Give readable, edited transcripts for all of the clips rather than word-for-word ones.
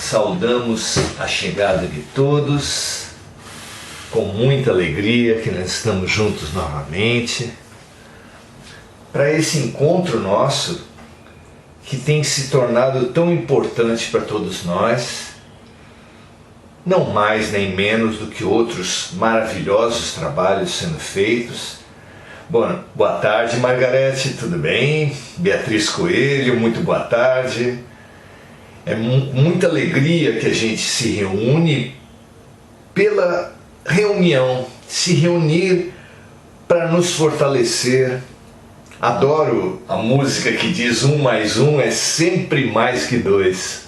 Saudamos a chegada de todos, com muita alegria que nós estamos juntos novamente, para esse encontro nosso que tem se tornado tão importante para todos nós, não mais nem menos do que outros maravilhosos trabalhos sendo feitos. Bom, boa tarde, Margarete, tudo bem? Beatriz Coelho, muito boa tarde. É muita alegria que a gente se reúne pela reunião, se reunir para nos fortalecer. Adoro a música que diz 1 mais 1 é sempre mais que 2.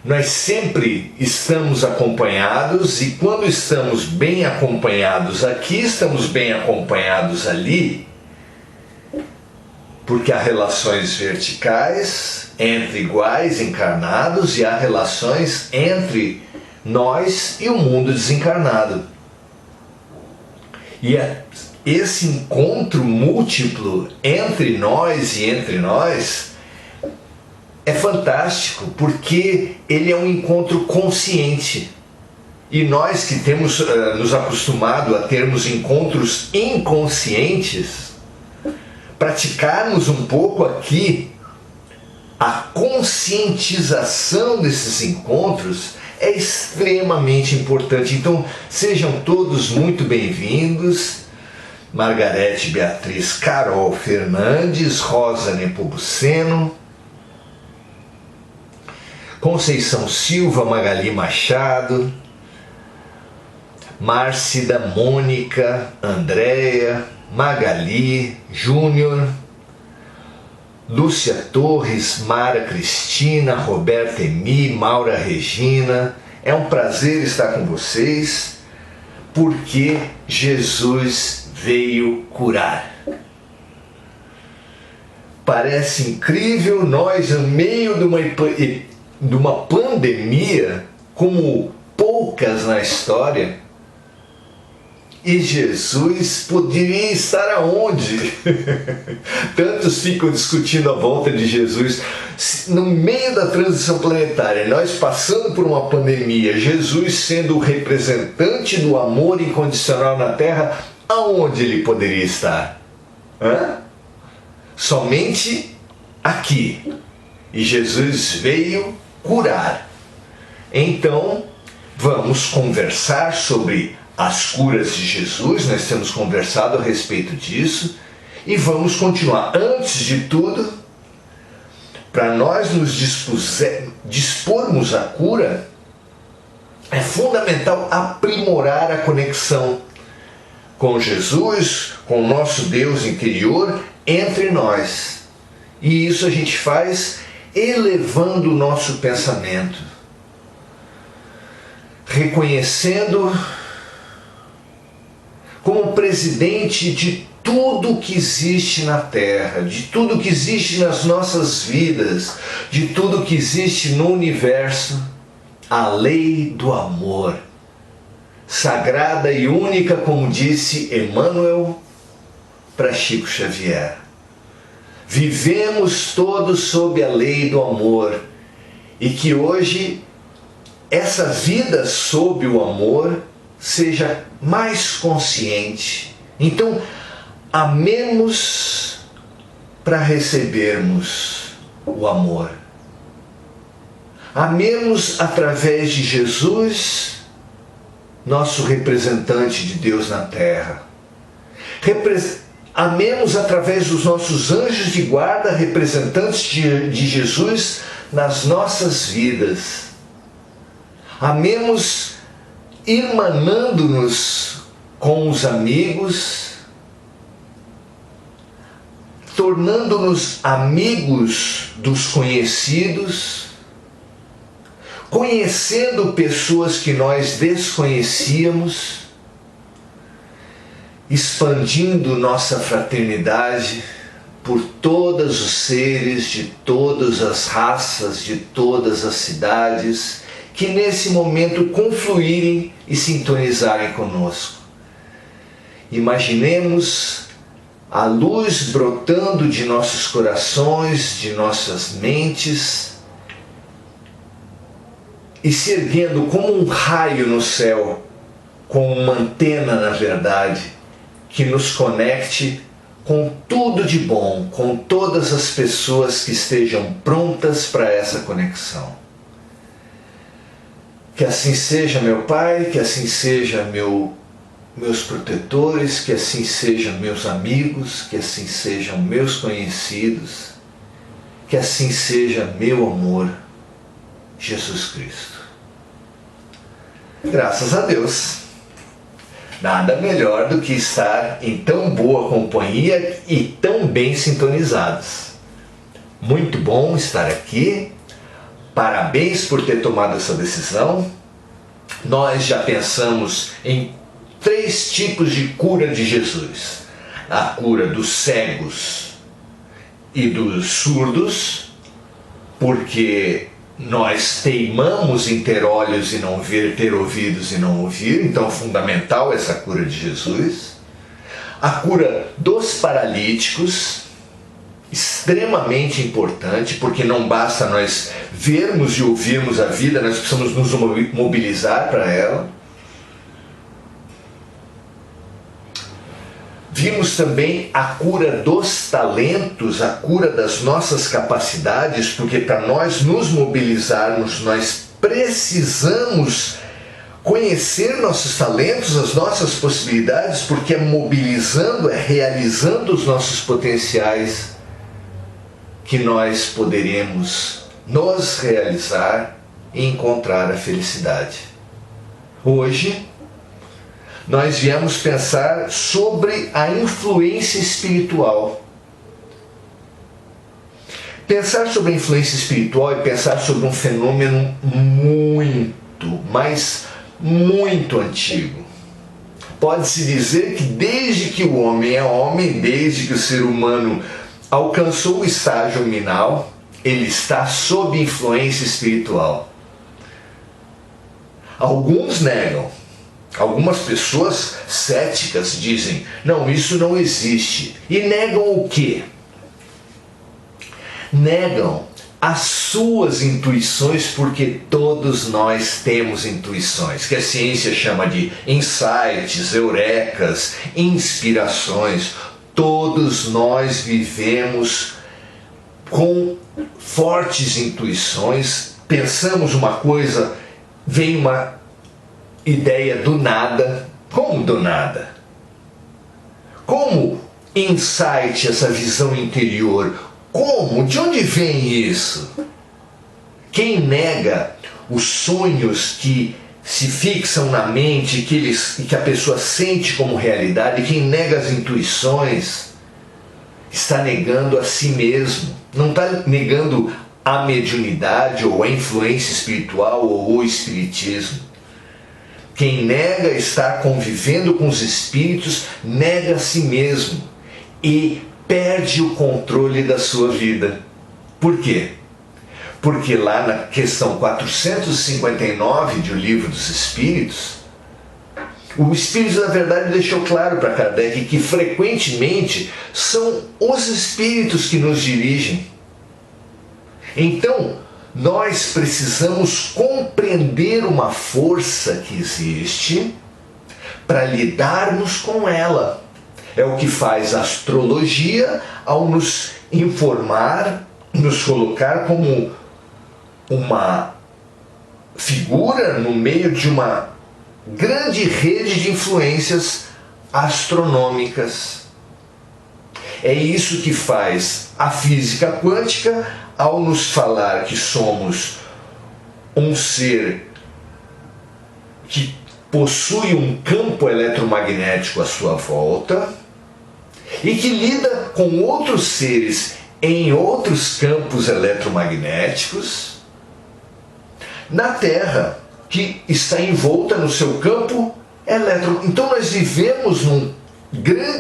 Nós sempre estamos acompanhados e quando estamos bem acompanhados aqui, estamos bem acompanhados ali, porque há relações verticais entre iguais encarnados e há relações entre nós e o mundo desencarnado. E esse encontro múltiplo entre nós e entre nós é fantástico, porque ele é um encontro consciente. E nós que temos nos acostumado a termos encontros inconscientes, praticarmos um pouco aqui a conscientização desses encontros é extremamente importante. Então, sejam todos muito bem-vindos. Margarete, Beatriz, Carol Fernandes, Rosa Nepomuceno, Conceição Silva, Magali Machado, Márcida, Mônica, Andréia, Magali, Júnior, Lúcia Torres, Mara Cristina, Roberta Emi, Maura Regina. É um prazer estar com vocês, porque Jesus veio curar. Parece incrível nós, no meio de uma pandemia, como poucas na história, e Jesus poderia estar aonde? Tantos ficam discutindo a volta de Jesus. No meio da transição planetária, nós passando por uma pandemia, Jesus sendo o representante do amor incondicional na Terra, aonde ele poderia estar? Somente aqui. E Jesus veio curar. Então, vamos conversar sobre as curas de Jesus. Nós temos conversado a respeito disso e vamos continuar. Antes de tudo, para nós nos dispormos à cura, é fundamental aprimorar a conexão com Jesus, com o nosso Deus interior, entre nós. E isso a gente faz elevando o nosso pensamento, reconhecendo como presidente de tudo que existe na Terra, de tudo que existe nas nossas vidas, de tudo que existe no universo, a lei do amor, sagrada e única, como disse Emmanuel para Chico Xavier. Vivemos todos sob a lei do amor, e que hoje essa vida sob o amor seja mais consciente. Então, amemos para recebermos o amor. Amemos através de Jesus, nosso representante de Deus na Terra. Amemos através dos nossos anjos de guarda, representantes de Jesus nas nossas vidas. Amemos irmanando-nos com os amigos, tornando-nos amigos dos conhecidos, conhecendo pessoas que nós desconhecíamos, expandindo nossa fraternidade por todos os seres de todas as raças, de todas as cidades, que nesse momento confluírem e sintonizarem conosco. Imaginemos a luz brotando de nossos corações, de nossas mentes, e se erguendo como um raio no céu, com uma antena, na verdade, que nos conecte com tudo de bom, com todas as pessoas que estejam prontas para essa conexão. Que assim seja, meu Pai, que assim seja meus protetores, que assim sejam meus amigos, que assim sejam meus conhecidos, que assim seja meu amor, Jesus Cristo. Graças a Deus. Nada melhor do que estar em tão boa companhia e tão bem sintonizados. Muito bom estar aqui. Parabéns por ter tomado essa decisão. Nós já pensamos em 3 tipos de cura de Jesus. A cura dos cegos e dos surdos, porque nós teimamos em ter olhos e não ver, ter ouvidos e não ouvir, então é fundamental essa cura de Jesus. A cura dos paralíticos, extremamente importante, porque não basta nós vermos e ouvirmos a vida, nós precisamos nos mobilizar para ela. Vimos também a cura dos talentos, a cura das nossas capacidades, porque para nós nos mobilizarmos, nós precisamos conhecer nossos talentos, as nossas possibilidades, porque é mobilizando, é realizando os nossos potenciais que nós poderemos nos realizar e encontrar a felicidade. Hoje, nós viemos pensar sobre a influência espiritual. Pensar sobre a influência espiritual é pensar sobre um fenômeno muito antigo. Pode-se dizer que desde que o homem é homem, desde que o ser humano alcançou o estágio luminal, ele está sob influência espiritual. Alguns negam. Algumas pessoas céticas dizem, não, isso não existe. E negam o quê? Negam as suas intuições, porque todos nós temos intuições, que a ciência chama de insights, eurecas, inspirações. Todos nós vivemos com fortes intuições, pensamos uma coisa, vem uma ideia do nada. Como do nada? Como insight, essa visão interior? Como? De onde vem isso? Quem nega os sonhos que se fixam na mente e que a pessoa sente como realidade, quem nega as intuições, está negando a si mesmo. Não está negando a mediunidade ou a influência espiritual ou o espiritismo. Quem nega estar convivendo com os espíritos, nega a si mesmo e perde o controle da sua vida. Por quê? Porque lá na questão 459 do Livro dos Espíritos, o Espírito, na verdade, deixou claro para Kardec que frequentemente são os espíritos que nos dirigem. Então, nós precisamos compreender uma força que existe para lidarmos com ela. É o que faz a astrologia ao nos informar, nos colocar como uma figura no meio de uma grande rede de influências astronômicas. É isso que faz a física quântica ao nos falar que somos um ser que possui um campo eletromagnético à sua volta e que lida com outros seres em outros campos eletromagnéticos na Terra, que está envolta no seu campo elétrico. Então nós vivemos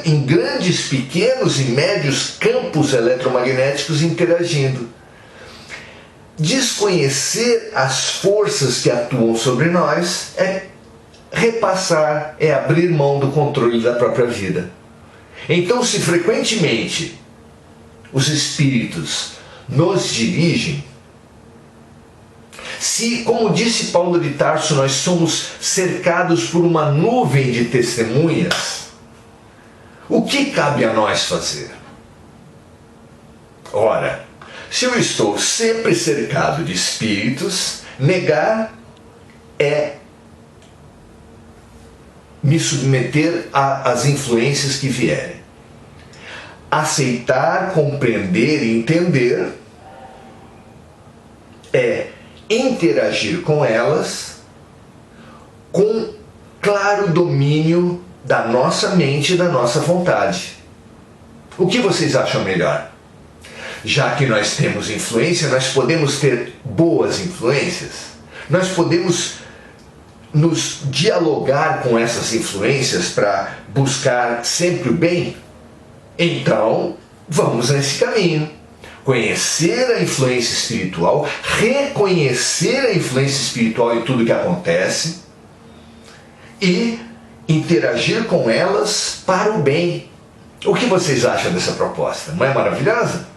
em grandes, pequenos e médios campos eletromagnéticos interagindo. Desconhecer as forças que atuam sobre nós é repassar, é abrir mão do controle da própria vida. Então, se frequentemente os espíritos nos dirigem, Se, como disse Paulo de Tarso, nós somos cercados por uma nuvem de testemunhas, o que cabe a nós fazer? Ora, se eu estou sempre cercado de espíritos, negar é me submeter às influências que vierem. Aceitar, compreender e entender é interagir com elas com claro domínio da nossa mente e da nossa vontade. O que vocês acham melhor? Já que nós temos influência, nós podemos ter boas influências? Nós podemos nos dialogar com essas influências para buscar sempre o bem? Então, vamos nesse caminho. Conhecer a influência espiritual, reconhecer a influência espiritual em tudo que acontece e interagir com elas para o bem. O que vocês acham dessa proposta? Não é maravilhosa?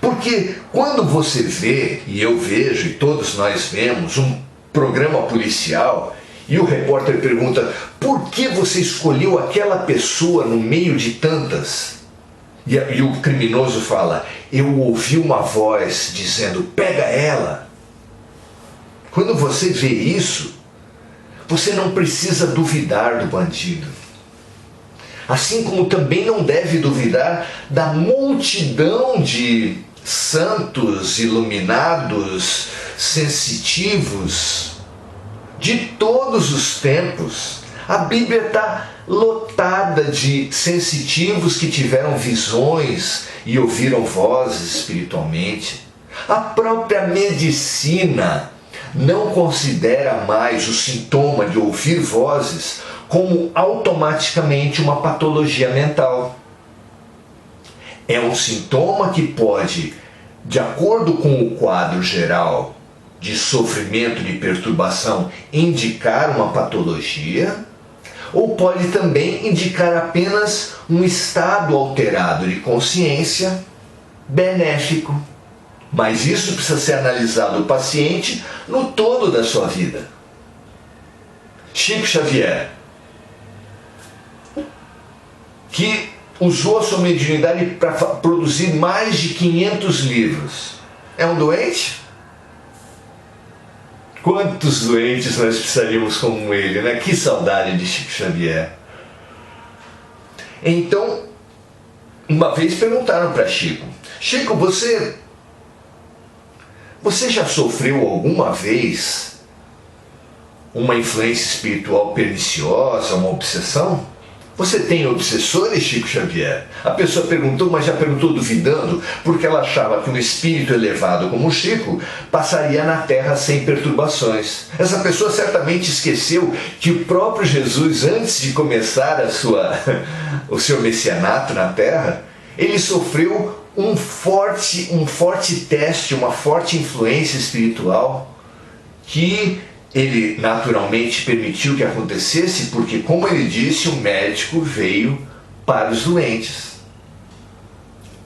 Porque quando você vê, e eu vejo, e todos nós vemos, um programa policial e o repórter pergunta: por que você escolheu aquela pessoa no meio de tantas? E o criminoso fala: eu ouvi uma voz dizendo, pega ela. Quando você vê isso, você não precisa duvidar do bandido. Assim como também não deve duvidar da multidão de santos, iluminados, sensitivos, de todos os tempos. A Bíblia está lotada de sensitivos que tiveram visões e ouviram vozes espiritualmente. A própria medicina não considera mais o sintoma de ouvir vozes como automaticamente uma patologia mental. É um sintoma que pode, de acordo com o quadro geral de sofrimento, de perturbação, indicar uma patologia, ou pode também indicar apenas um estado alterado de consciência benéfico. Mas isso precisa ser analisado o paciente no todo da sua vida. Chico Xavier, que usou a sua mediunidade para produzir mais de 500 livros, é um doente? Quantos doentes nós precisaríamos como ele, né? Que saudade de Chico Xavier. Então, uma vez perguntaram para Chico: Chico, você já sofreu alguma vez uma influência espiritual perniciosa, uma obsessão? Você tem obsessores, Chico Xavier? A pessoa perguntou, mas já perguntou duvidando, porque ela achava que um espírito elevado como o Chico passaria na Terra sem perturbações. Essa pessoa certamente esqueceu que o próprio Jesus, antes de começar o seu messianato na Terra, ele sofreu um forte teste, uma forte influência espiritual que ele naturalmente permitiu que acontecesse, porque, como ele disse, o médico veio para os doentes.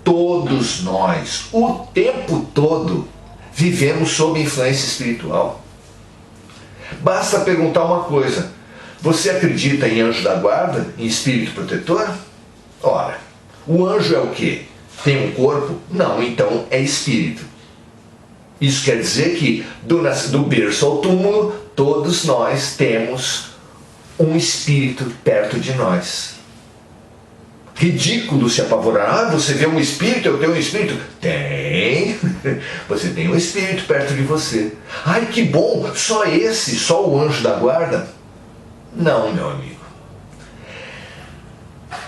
Todos nós, o tempo todo, vivemos sob influência espiritual. Basta perguntar uma coisa: você acredita em anjo da guarda, em espírito protetor? Ora, o anjo é o quê? Tem um corpo? Não, então é espírito. Isso quer dizer que do berço ao túmulo, todos nós temos um espírito perto de nós. Ridículo se apavorar. Ah, você vê um espírito, eu tenho um espírito? Tem. Você tem um espírito perto de você. Ai, que bom, só esse, só o anjo da guarda? Não, meu amigo.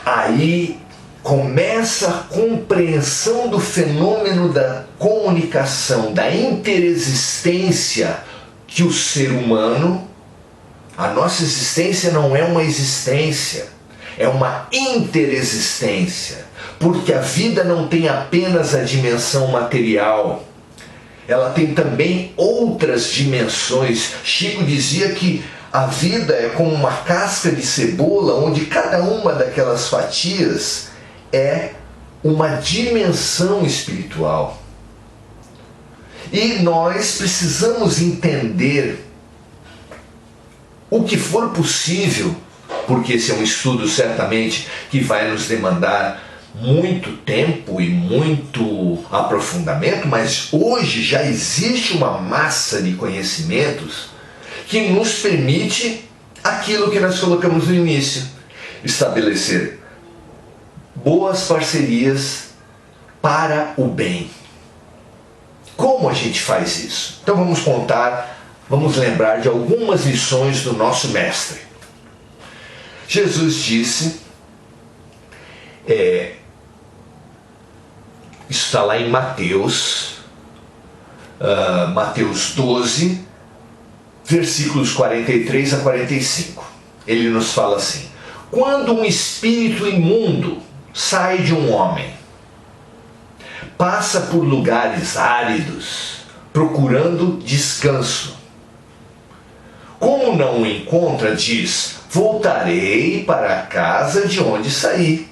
Aí começa a compreensão do fenômeno da comunicação, da interexistência que o ser humano, a nossa existência não é uma existência, é uma interexistência, porque a vida não tem apenas a dimensão material, ela tem também outras dimensões. Chico dizia que a vida é como uma casca de cebola, onde cada uma daquelas fatias é uma dimensão espiritual. E nós precisamos entender o que for possível, porque esse é um estudo certamente que vai nos demandar muito tempo e muito aprofundamento, mas hoje já existe uma massa de conhecimentos que nos permite aquilo que nós colocamos no início: estabelecer boas parcerias para o bem. Como a gente faz isso? Então vamos lembrar de algumas lições do nosso mestre. Jesus disse, isso está lá em Mateus 12, versículos 43 a 45. Ele nos fala assim: quando um espírito imundo sai de um homem, passa por lugares áridos, procurando descanso. Como não o encontra, diz: voltarei para a casa de onde saí.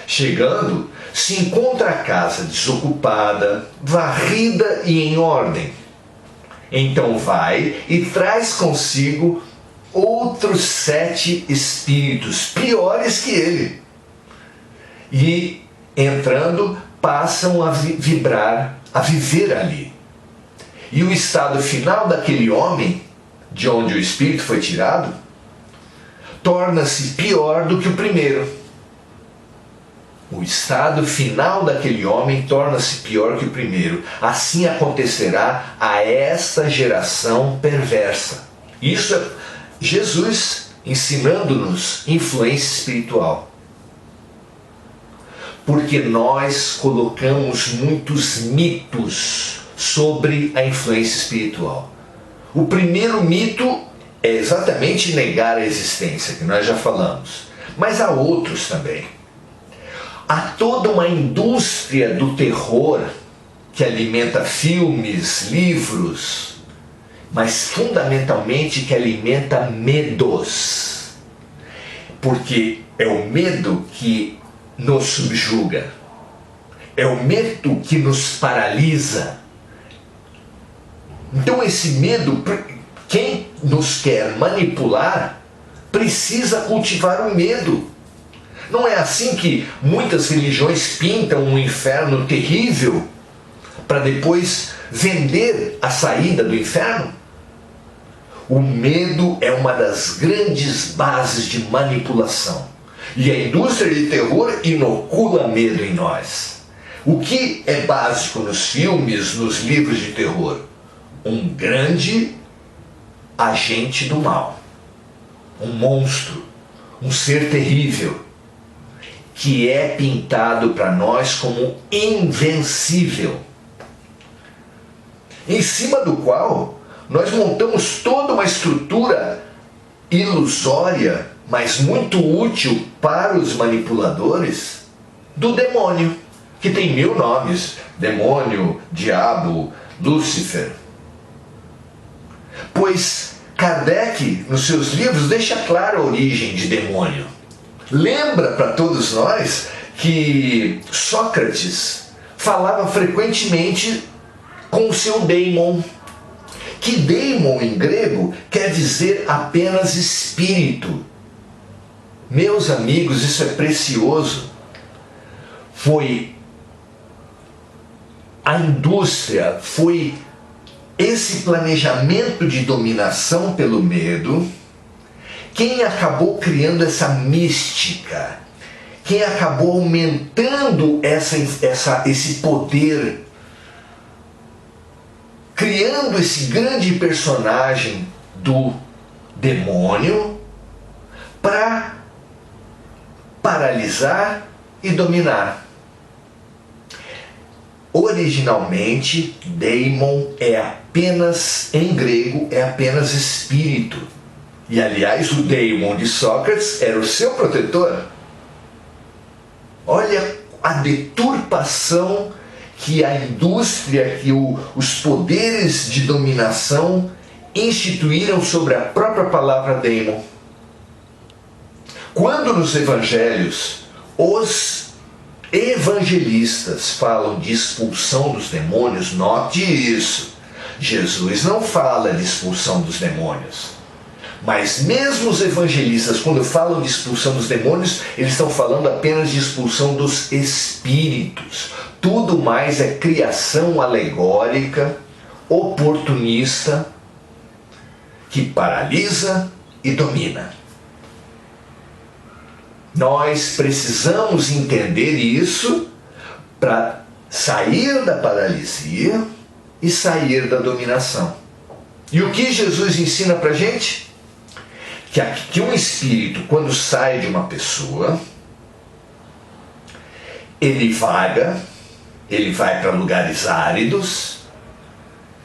Chegando, se encontra a casa desocupada, varrida e em ordem. Então vai e traz consigo outros 7 espíritos piores que ele. E, entrando, passam a viver ali. E o estado final daquele homem, de onde o espírito foi tirado, torna-se pior do que o primeiro. O estado final daquele homem torna-se pior que o primeiro. Assim acontecerá a esta geração perversa. Isso é Jesus ensinando-nos influência espiritual. Porque nós colocamos muitos mitos sobre a influência espiritual. O primeiro mito é exatamente negar a existência, que nós já falamos. Mas há outros também. Há toda uma indústria do terror que alimenta filmes, livros, mas fundamentalmente que alimenta medos. Porque é o medo que nos subjuga. É o medo que nos paralisa. Então esse medo, quem nos quer manipular, precisa cultivar o medo. Não é assim que muitas religiões pintam um inferno terrível para depois vender a saída do inferno? O medo é uma das grandes bases de manipulação. E a indústria de terror inocula medo em nós. O que é básico nos filmes, nos livros de terror? Um grande agente do mal. Um monstro. Um ser terrível. Que é pintado para nós como invencível. Em cima do qual nós montamos toda uma estrutura ilusória, mas muito útil para os manipuladores, do demônio, que tem 1000 nomes: demônio, diabo, Lúcifer. Pois Kardec, nos seus livros, deixa clara a origem de demônio. Lembra para todos nós que Sócrates falava frequentemente com o seu daimon, que daimon em grego quer dizer apenas espírito. Meus amigos, isso é precioso. Foi a indústria, foi esse planejamento de dominação pelo medo quem acabou criando essa mística, quem acabou aumentando esse poder, criando esse grande personagem do demônio para paralisar e dominar. Originalmente, daimon é apenas, em grego, é apenas espírito. E aliás, o daimon de Sócrates era o seu protetor. Olha a deturpação que a indústria, que os poderes de dominação instituíram sobre a própria palavra daimon. Quando nos evangelhos os evangelistas falam de expulsão dos demônios, note isso. Jesus não fala de expulsão dos demônios. Mas mesmo os evangelistas, quando falam de expulsão dos demônios, eles estão falando apenas de expulsão dos espíritos. Tudo mais é criação alegórica, oportunista, que paralisa e domina. Nós precisamos entender isso para sair da paralisia e sair da dominação. E o que Jesus ensina para a gente? Que um espírito, quando sai de uma pessoa, ele vaga, ele vai para lugares áridos,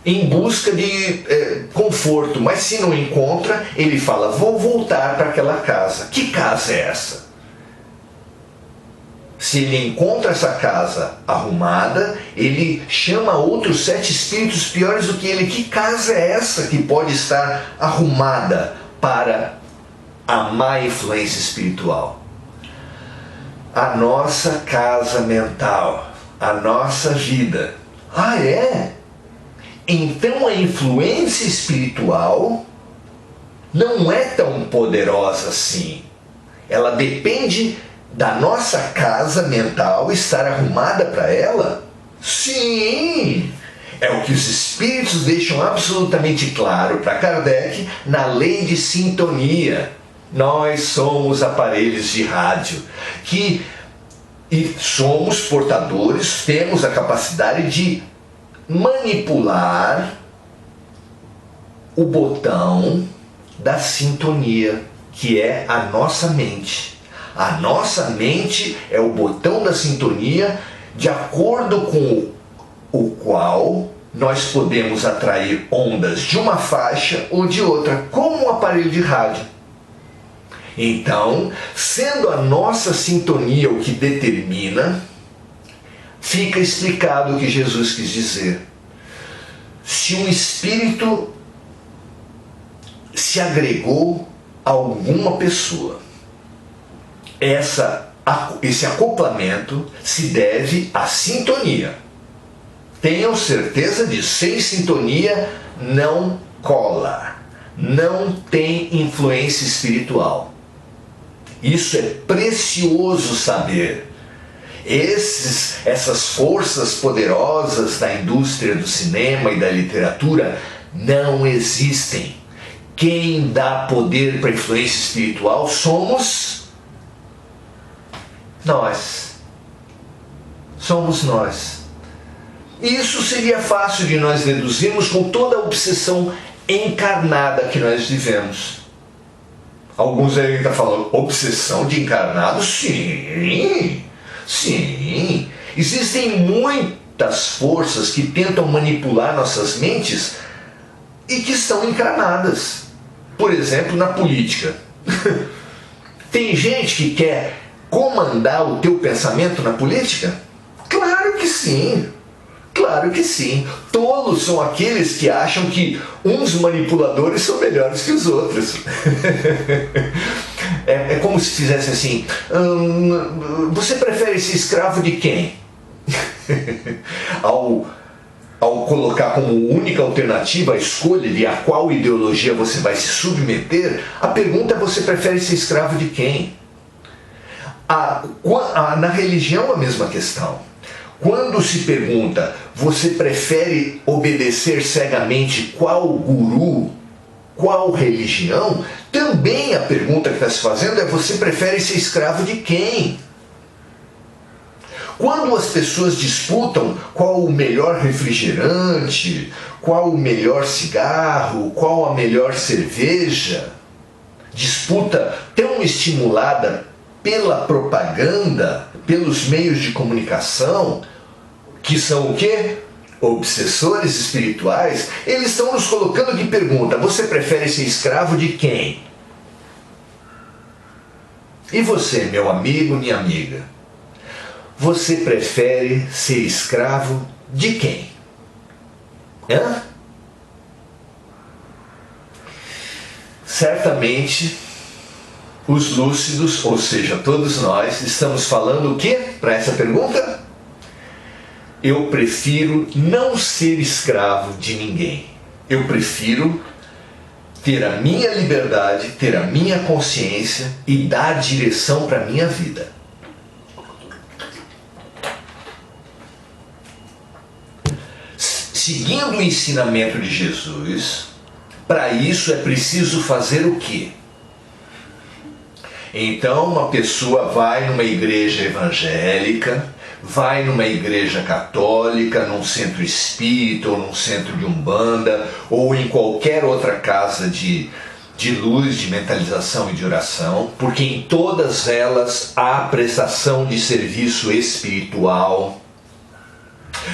em busca de conforto, mas se não encontra, ele fala, vou voltar para aquela casa. Que casa é essa? Se ele encontra essa casa arrumada, ele chama outros 7 espíritos piores do que ele. Que casa é essa que pode estar arrumada para a má influência espiritual? A nossa casa mental, a nossa vida. Ah, é? Então a influência espiritual não é tão poderosa assim. Ela depende da nossa casa mental estar arrumada para ela? Sim! É o que os espíritos deixam absolutamente claro para Kardec na lei de sintonia. Nós somos aparelhos de rádio e somos portadores, temos a capacidade de manipular o botão da sintonia, que é a nossa mente. A nossa mente é o botão da sintonia de acordo com o qual nós podemos atrair ondas de uma faixa ou de outra, como um aparelho de rádio. Então, sendo a nossa sintonia o que determina, fica explicado o que Jesus quis dizer. Se um espírito se agregou a alguma pessoa, esse acoplamento se deve à sintonia. Tenham certeza disso. Sem sintonia não cola, não tem influência espiritual. Isso é precioso saber. Essas forças poderosas da indústria do cinema e da literatura não existem. Quem dá poder para a influência espiritual somos nós. Somos nós. Isso seria fácil de nós deduzirmos com toda a obsessão encarnada que nós vivemos. Alguns aí estão falando, obsessão de encarnado? Sim, sim. Existem muitas forças que tentam manipular nossas mentes e que estão encarnadas. Por exemplo, na política. Tem gente que quer comandar o teu pensamento na política? Claro que sim. Claro que sim. Tolos são aqueles que acham que uns manipuladores são melhores que os outros. É como se fizesse assim, você prefere ser escravo de quem? Ao colocar como única alternativa a escolha de a qual ideologia você vai se submeter, a pergunta é: você prefere ser escravo de quem? Na religião a mesma questão. Quando se pergunta, você prefere obedecer cegamente qual guru, qual religião? Também a pergunta que está se fazendo é: você prefere ser escravo de quem? Quando as pessoas disputam qual o melhor refrigerante, qual o melhor cigarro, qual a melhor cerveja, disputa tão estimulada pela propaganda, pelos meios de comunicação, que são o quê? Obsessores espirituais, eles estão nos colocando de pergunta: você prefere ser escravo de quem? E você, meu amigo, minha amiga? Você prefere ser escravo de quem? Hã? Certamente Os lúcidos, ou seja, todos nós, estamos falando o quê para essa pergunta? Eu prefiro não ser escravo de ninguém. Eu prefiro ter a minha liberdade, ter a minha consciência e dar direção para a minha vida. Seguindo o ensinamento de Jesus, para isso é preciso fazer o quê? Então uma pessoa vai numa igreja evangélica, vai numa igreja católica, num centro espírita, ou num centro de umbanda, ou em qualquer outra casa de luz, de mentalização e de oração, porque em todas elas há prestação de serviço espiritual.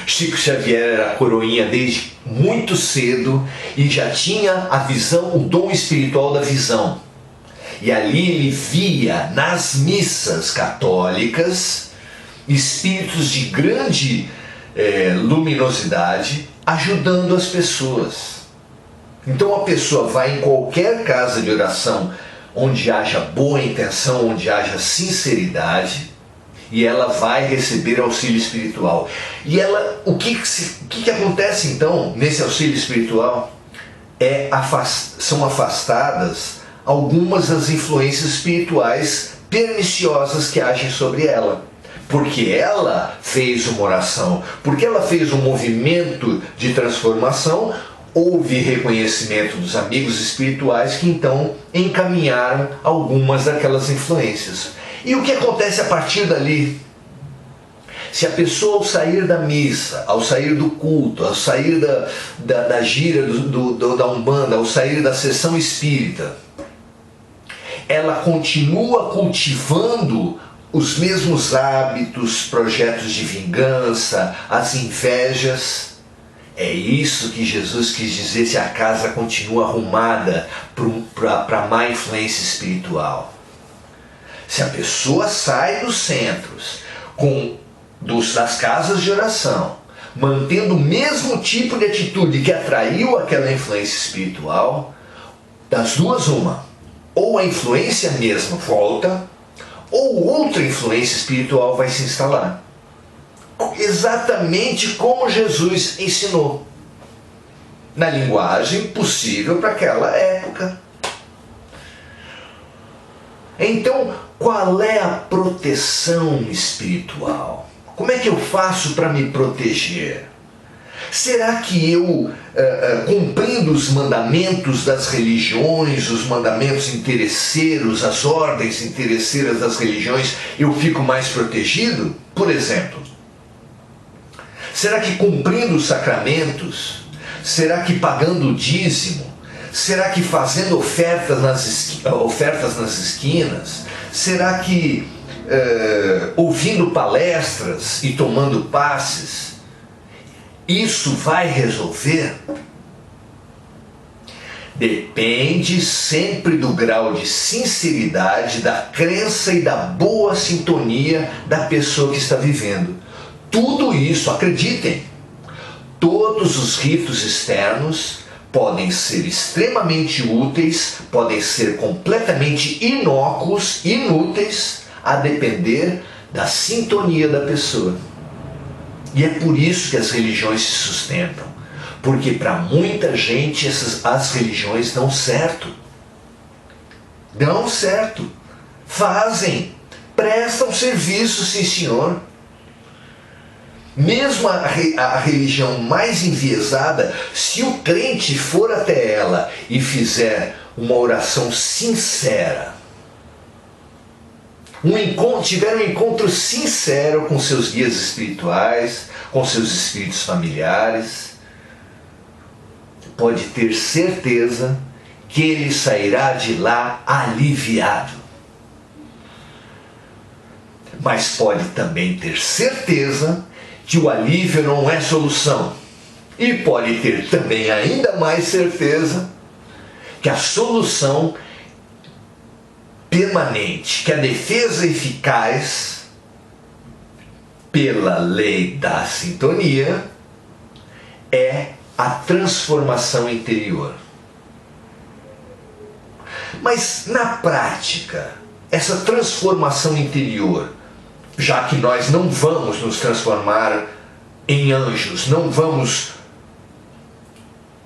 Chico Xavier era coroinha desde muito cedo e já tinha a visão, o dom espiritual da visão. E ali ele via nas missas católicas espíritos de grande luminosidade ajudando as pessoas. Então a pessoa vai em qualquer casa de oração onde haja boa intenção, onde haja sinceridade, e ela vai receber auxílio espiritual. E ela, o que acontece então nesse auxílio espiritual? São afastadas algumas das influências espirituais perniciosas que agem sobre ela. Porque ela fez uma oração, porque ela fez um movimento de transformação, houve reconhecimento dos amigos espirituais que então encaminharam algumas daquelas influências. E o que acontece a partir dali? Se a pessoa ao sair da missa, ao sair do culto, ao sair da gira da Umbanda, ao sair da sessão espírita, ela continua cultivando os mesmos hábitos, projetos de vingança, as invejas, é isso que Jesus quis dizer se a casa continua arrumada para má influência espiritual. Se a pessoa sai dos centros, das casas de oração, mantendo o mesmo tipo de atitude que atraiu aquela influência espiritual, das duas uma, ou a influência mesma volta, ou outra influência espiritual vai se instalar. Exatamente como Jesus ensinou, na linguagem possível para aquela época. Então, qual é a proteção espiritual? Como é que eu faço para me proteger? Será que eu, cumprindo os mandamentos das religiões, os mandamentos interesseiros, as ordens interesseiras das religiões, eu fico mais protegido? Por exemplo, será que cumprindo os sacramentos, será que pagando o dízimo, será que fazendo ofertas nas esquinas, será que ouvindo palestras e tomando passes, isso vai resolver? Depende sempre do grau de sinceridade, da crença e da boa sintonia da pessoa que está vivendo. Tudo isso, acreditem, todos os ritos externos podem ser extremamente úteis, podem ser completamente inócuos, inúteis, a depender da sintonia da pessoa. E é por isso que as religiões se sustentam, porque para muita gente as religiões dão certo. Dão certo. Fazem, prestam serviço, sim senhor. Mesmo a religião mais enviesada, se o crente for até ela e fizer uma oração sincera, tiver um encontro sincero com seus guias espirituais, com seus espíritos familiares, pode ter certeza que ele sairá de lá aliviado. Mas pode também ter certeza que o alívio não é solução. E pode ter também ainda mais certeza que a solução permanente, que a defesa eficaz pela lei da sintonia é a transformação interior. Mas na prática, essa transformação interior, já que nós não vamos nos transformar em anjos, não vamos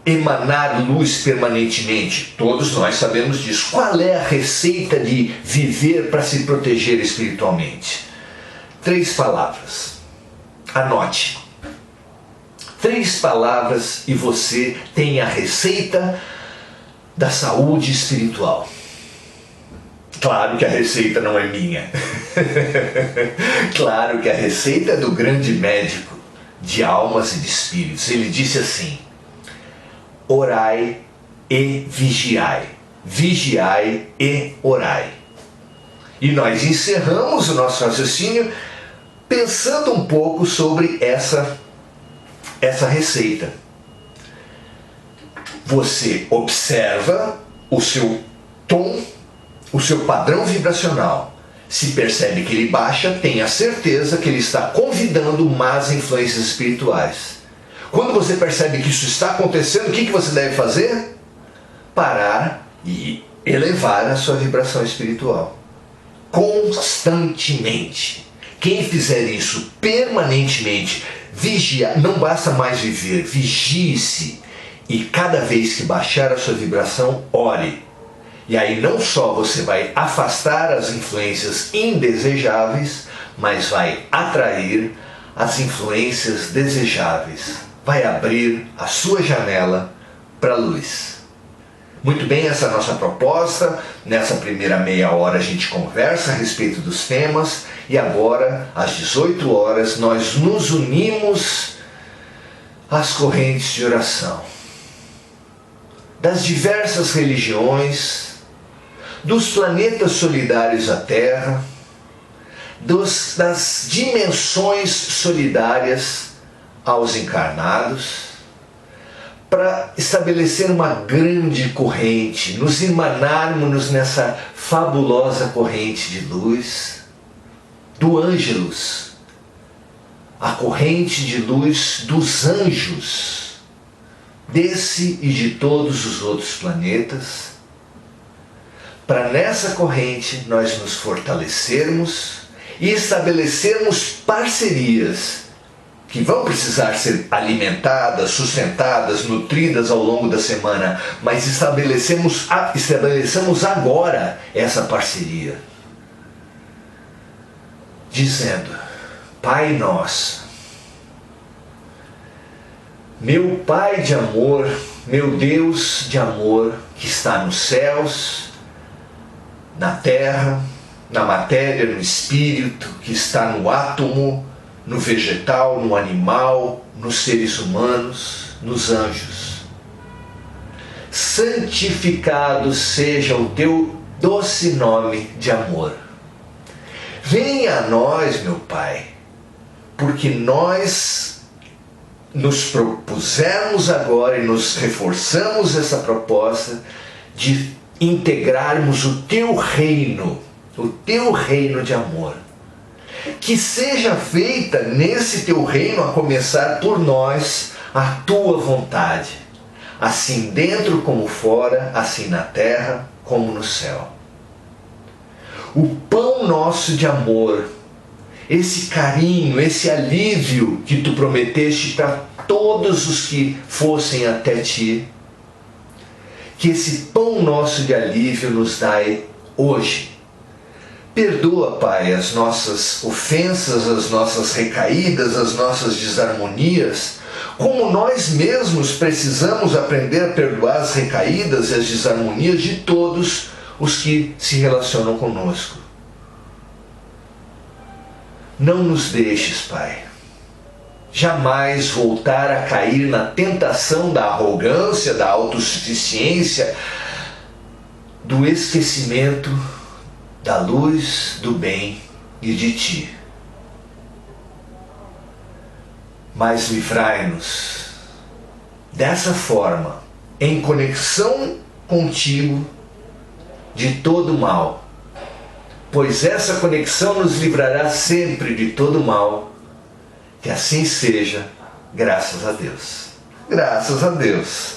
emanar luz permanentemente. Todos nós sabemos disso. Qual é a receita de viver para se proteger espiritualmente? 3 palavras. Anote. 3 palavras e você tem a receita da saúde espiritual. Claro que a receita não é minha. Claro que a receita é do grande médico de almas e de espíritos. Ele disse assim: orai e vigiai. Vigiai e orai. E nós encerramos o nosso raciocínio pensando um pouco sobre essa receita. Você observa o seu tom, o seu padrão vibracional. Se percebe que ele baixa, tenha certeza que ele está convidando más influências espirituais. Quando você percebe que isso está acontecendo, o que você deve fazer? Parar e elevar a sua vibração espiritual. Constantemente. Quem fizer isso permanentemente, vigiar, não basta mais viver, vigie-se. E cada vez que baixar a sua vibração, ore. E aí não só você vai afastar as influências indesejáveis, mas vai atrair as influências desejáveis. Vai abrir a sua janela para a luz. Muito bem, essa é a nossa proposta. Nessa primeira meia hora a gente conversa a respeito dos temas. E agora, às 18 horas, nós nos unimos às correntes de oração das diversas religiões, dos planetas solidários à Terra, das dimensões solidárias aos encarnados, para estabelecer uma grande corrente, nos irmanarmos nessa fabulosa corrente de luz do Ângelus, a corrente de luz dos anjos, desse e de todos os outros planetas, para nessa corrente nós nos fortalecermos e estabelecermos parcerias que vão precisar ser alimentadas, sustentadas, nutridas ao longo da semana, mas estabelecemos agora essa parceria, dizendo: Pai nosso, meu Pai de amor, meu Deus de amor, que está nos céus, na terra, na matéria, no espírito, que está no átomo, no vegetal, no animal, nos seres humanos, nos anjos. Santificado seja o teu doce nome de amor. Venha a nós, meu Pai, porque nós nos propusemos agora e nos reforçamos essa proposta de integrarmos o teu reino de amor. Que seja feita nesse teu reino, a começar por nós, a tua vontade, assim dentro como fora, assim na terra como no céu. O pão nosso de amor, esse carinho, esse alívio que tu prometeste para todos os que fossem até ti, que esse pão nosso de alívio nos dai hoje. Perdoa, Pai, as nossas ofensas, as nossas recaídas, as nossas desarmonias, como nós mesmos precisamos aprender a perdoar as recaídas e as desarmonias de todos os que se relacionam conosco. Não nos deixes, Pai, jamais voltar a cair na tentação da arrogância, da autossuficiência, do esquecimento da luz, do bem e de Ti. Mas livrai-nos dessa forma, em conexão contigo, de todo mal, pois essa conexão nos livrará sempre de todo mal. Que assim seja, graças a Deus. Graças a Deus.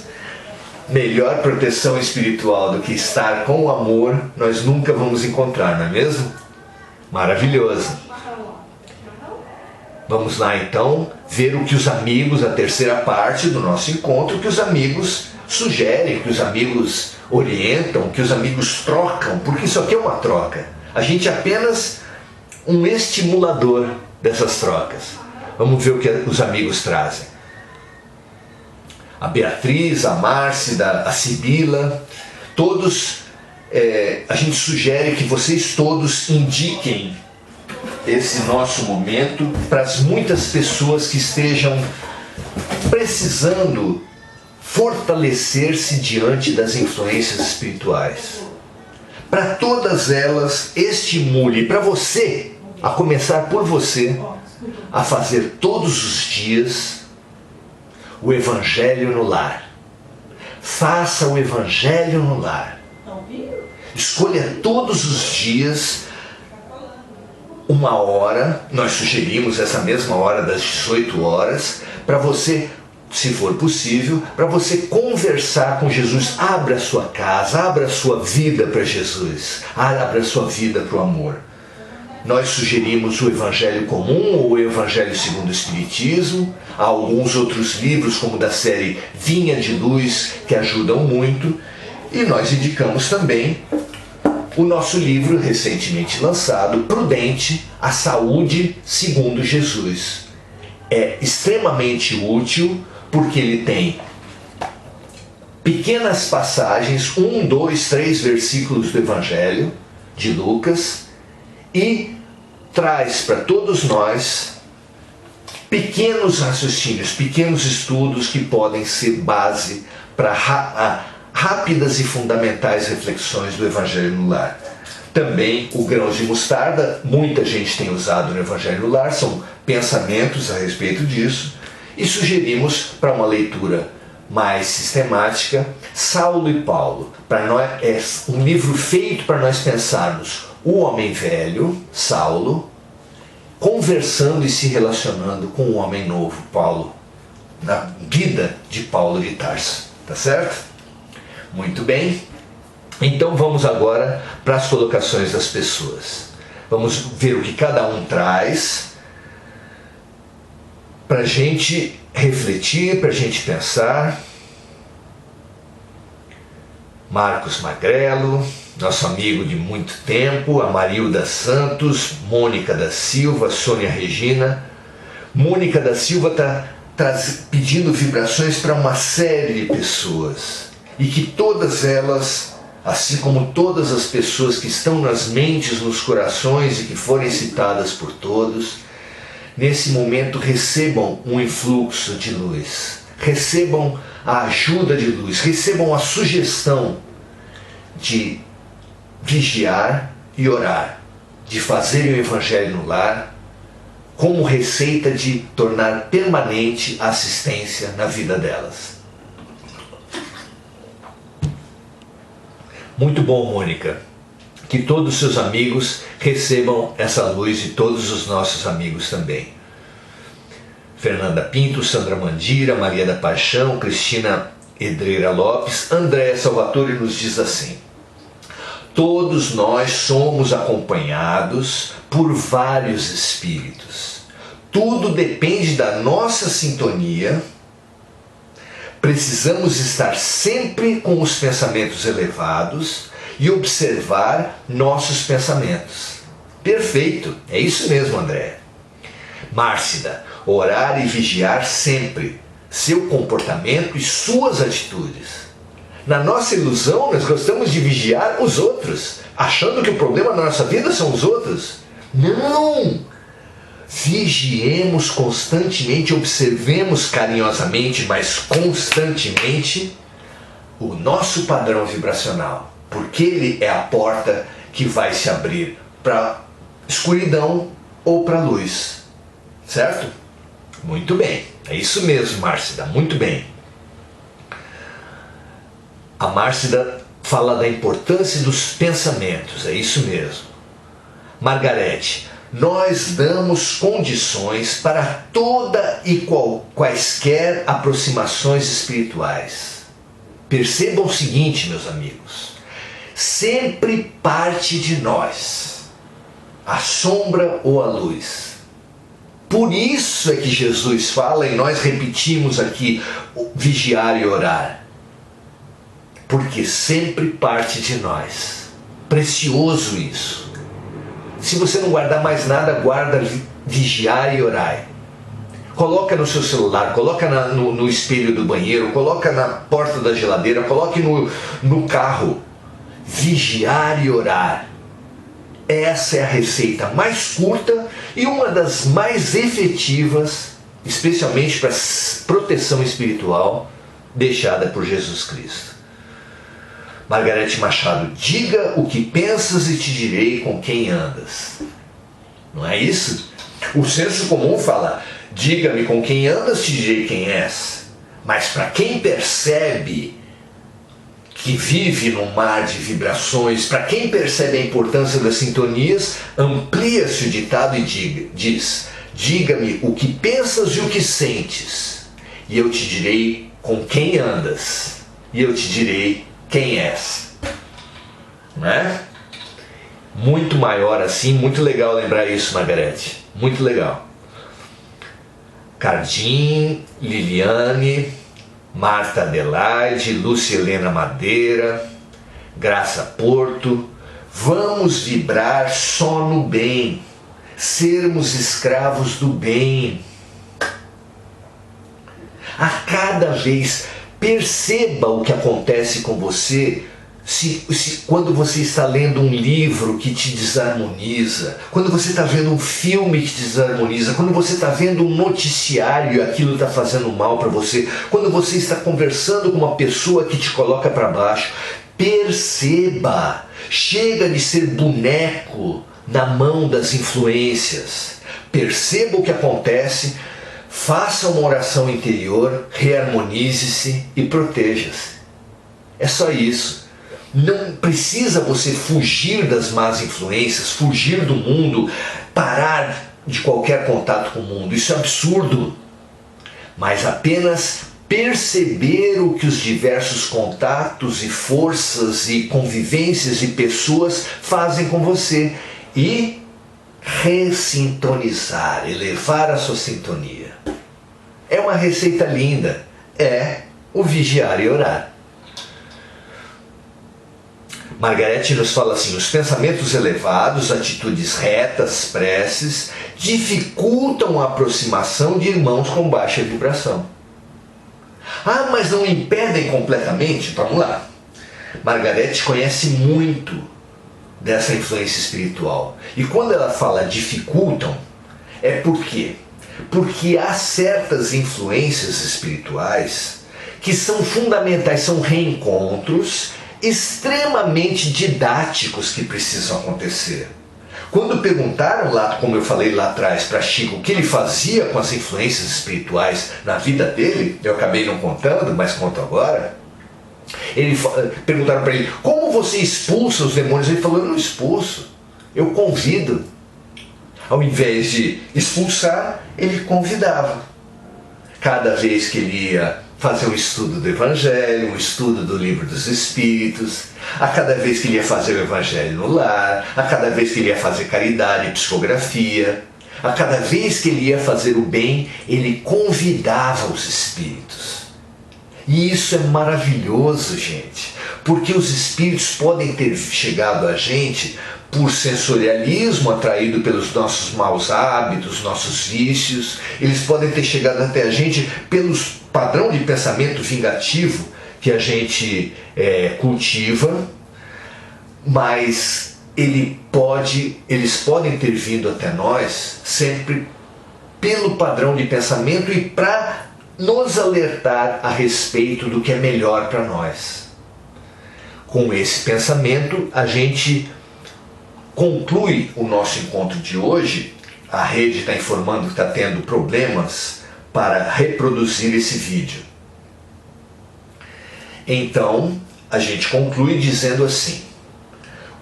melhor proteção espiritual do que estar com o amor, nós nunca vamos encontrar, não é mesmo? Maravilhoso. Vamos lá então ver o que os amigos, a terceira parte do nosso encontro, que os amigos sugerem, que os amigos orientam, que os amigos trocam, porque isso aqui é uma troca. A gente é apenas um estimulador dessas trocas. Vamos ver o que os amigos trazem. A Beatriz, a Márcia, a Sibila, todos, a gente sugere que vocês todos indiquem esse nosso momento para as muitas pessoas que estejam precisando fortalecer-se diante das influências espirituais. Para todas elas, estimule, para você, a começar por você, a fazer todos os dias o Evangelho no lar. Faça o Evangelho no lar. Escolha todos os dias uma hora, nós sugerimos essa mesma hora das 18 horas, para você, se for possível, para você conversar com Jesus. Abra a sua casa, abra a sua vida para Jesus, abra a sua vida para o amor. Nós sugerimos o Evangelho Comum ou o Evangelho segundo o Espiritismo. Há alguns outros livros, como da série Vinha de Luz, que ajudam muito. E nós indicamos também o nosso livro recentemente lançado, Prudente, a Saúde segundo Jesus. É extremamente útil porque ele tem pequenas passagens, 1, 2, 3 versículos do Evangelho de Lucas, e traz para todos nós pequenos raciocínios, pequenos estudos que podem ser base para rápidas e fundamentais reflexões do Evangelho no lar. Também o grãos de mostarda, muita gente tem usado no Evangelho no lar, são pensamentos a respeito disso, e sugerimos para uma leitura mais sistemática, Saulo e Paulo. Para nós, é um livro feito para nós pensarmos o homem velho, Saulo, conversando e se relacionando com o homem novo, Paulo, na vida de Paulo de Tarso. Tá certo? Muito bem. Então vamos agora para as colocações das pessoas. Vamos ver o que cada um traz para a gente refletir, para a gente pensar. Marcos Magrelo, nosso amigo de muito tempo, a Marilda Santos, Mônica da Silva, Sônia Regina. Mônica da Silva está pedindo vibrações para uma série de pessoas, e que todas elas, assim como todas as pessoas que estão nas mentes, nos corações e que forem citadas por todos, nesse momento recebam um influxo de luz, recebam a ajuda de luz, recebam a sugestão de vigiar e orar, de fazerem o Evangelho no lar, como receita de tornar permanente a assistência na vida delas. Muito bom, Mônica. Que todos os seus amigos recebam essa luz, e todos os nossos amigos também. Fernanda Pinto, Sandra Mandira, Maria da Paixão, Cristina Edreira Lopes, Andréa Salvatore nos diz assim: todos nós somos acompanhados por vários espíritos. Tudo depende da nossa sintonia. Precisamos estar sempre com os pensamentos elevados e observar nossos pensamentos. Perfeito, é isso mesmo, André. Márcida, orar e vigiar sempre seu comportamento e suas atitudes. Na nossa ilusão, nós gostamos de vigiar os outros, achando que o problema da nossa vida são os outros. Não! Vigiemos constantemente, observemos carinhosamente, mas constantemente, o nosso padrão vibracional, porque ele é a porta que vai se abrir para escuridão ou para luz. Certo? Muito bem. É isso mesmo, Márcida. Muito bem. A Márcida fala da importância dos pensamentos. É isso mesmo. Margarete, nós damos condições para toda e quaisquer aproximações espirituais. Percebam o seguinte, meus amigos, sempre parte de nós, a sombra ou a luz. Por isso é que Jesus fala, e nós repetimos aqui, vigiar e orar. Porque sempre parte de nós. Precioso isso. Se você não guardar mais nada, guarda vigiar e orar. Coloca no seu celular, coloca no espelho do banheiro, coloca na porta da geladeira, coloque no carro. Vigiar e orar. Essa é a receita mais curta e uma das mais efetivas, especialmente para proteção espiritual, deixada por Jesus Cristo. Margarete Machado, diga o que pensas e te direi com quem andas. Não é isso? O senso comum fala, diga-me com quem andas, te direi quem és. Mas para quem percebe que vive num mar de vibrações, para quem percebe a importância das sintonias, amplia-se o ditado e diz, diga-me o que pensas e o que sentes, e eu te direi com quem andas, e eu te direi quem és. Não é? Muito maior assim, muito legal lembrar isso, Margarete. Muito legal. Cardim, Liliane, Marta Adelaide, Lúcia Helena Madeira, Graça Porto. Vamos vibrar só no bem, sermos escravos do bem. A cada vez, perceba o que acontece com você quando você está lendo um livro que te desarmoniza, quando você está vendo um filme que te desarmoniza, quando você está vendo um noticiário e aquilo está fazendo mal para você, quando você está conversando com uma pessoa que te coloca para baixo. Perceba, chega de ser boneco na mão das influências. Perceba o que acontece, faça uma oração interior, reharmonize-se e proteja-se. É só isso. Não precisa você fugir das más influências, fugir do mundo, parar de qualquer contato com o mundo. Isso é absurdo. Mas apenas perceber o que os diversos contatos e forças e convivências e pessoas fazem com você e ressintonizar, elevar a sua sintonia. É uma receita linda. É o vigiar e orar. Margarete nos fala assim, os pensamentos elevados, atitudes retas, preces, dificultam a aproximação de irmãos com baixa vibração. Ah, mas não impedem completamente? Vamos lá. Margarete conhece muito dessa influência espiritual. E quando ela fala dificultam, é por quê? Porque há certas influências espirituais que são fundamentais, são reencontros extremamente didáticos que precisam acontecer. Quando perguntaram lá, como eu falei lá atrás, para Chico o que ele fazia com as influências espirituais na vida dele, eu acabei não contando, mas conto agora. Perguntaram para ele, como você expulsa os demônios? Ele falou, eu não expulso, eu convido. Ao invés de expulsar, ele convidava. Cada vez que ele ia fazer um estudo do Evangelho, um estudo do Livro dos Espíritos, a cada vez que ele ia fazer o Evangelho no lar, a cada vez que ele ia fazer caridade, psicografia, a cada vez que ele ia fazer o bem, ele convidava os espíritos. E isso é maravilhoso, gente, porque os espíritos podem ter chegado a gente por sensorialismo, atraído pelos nossos maus hábitos, nossos vícios. Eles podem ter chegado até a gente pelo padrão de pensamento vingativo que a gente cultiva, mas eles podem ter vindo até nós sempre pelo padrão de pensamento e para nos alertar a respeito do que é melhor para nós. Com esse pensamento, a gente conclui o nosso encontro de hoje. A rede está informando que está tendo problemas para reproduzir esse vídeo. Então, a gente conclui dizendo assim: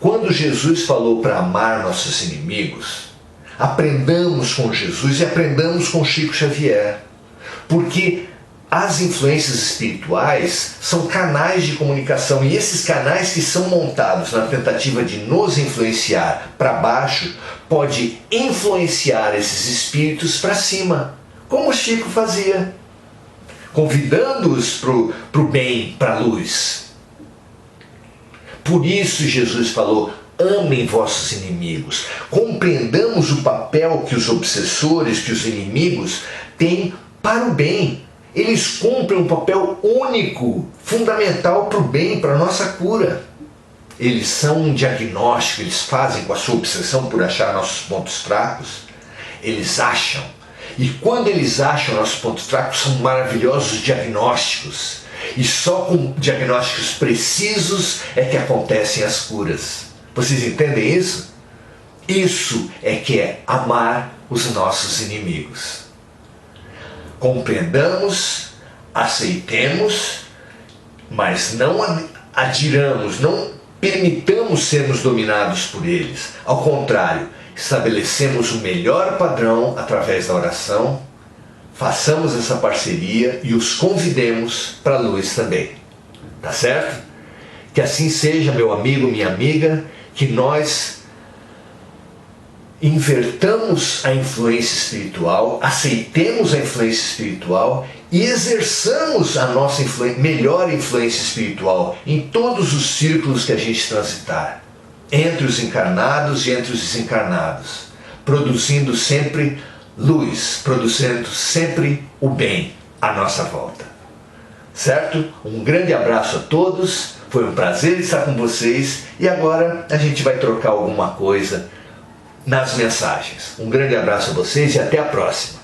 quando Jesus falou para amar nossos inimigos, aprendamos com Jesus e aprendamos com Chico Xavier, porque as influências espirituais são canais de comunicação, e esses canais que são montados na tentativa de nos influenciar para baixo pode influenciar esses espíritos para cima, como o Chico fazia, convidando-os para o bem, para a luz. Por isso Jesus falou: amem vossos inimigos. Compreendamos o papel que os obsessores, que os inimigos têm para o bem. Eles cumprem um papel único, fundamental para o bem, para a nossa cura. Eles são um diagnóstico, eles fazem com a sua obsessão por achar nossos pontos fracos. Eles acham. E quando eles acham nossos pontos fracos, são maravilhosos diagnósticos. E só com diagnósticos precisos é que acontecem as curas. Vocês entendem isso? Isso é que é amar os nossos inimigos. Compreendamos, aceitemos, mas não adiramos, não permitamos sermos dominados por eles. Ao contrário, estabelecemos o melhor padrão através da oração, façamos essa parceria e os convidemos para a luz também. Tá certo? Que assim seja, meu amigo, minha amiga, que nós invertamos a influência espiritual, aceitemos a influência espiritual e exerçamos a nossa melhor influência espiritual em todos os círculos que a gente transitar, entre os encarnados e entre os desencarnados, produzindo sempre luz, produzindo sempre o bem à nossa volta. Certo? Um grande abraço a todos, foi um prazer estar com vocês e agora a gente vai trocar alguma coisa nas mensagens. Um grande abraço a vocês e até a próxima.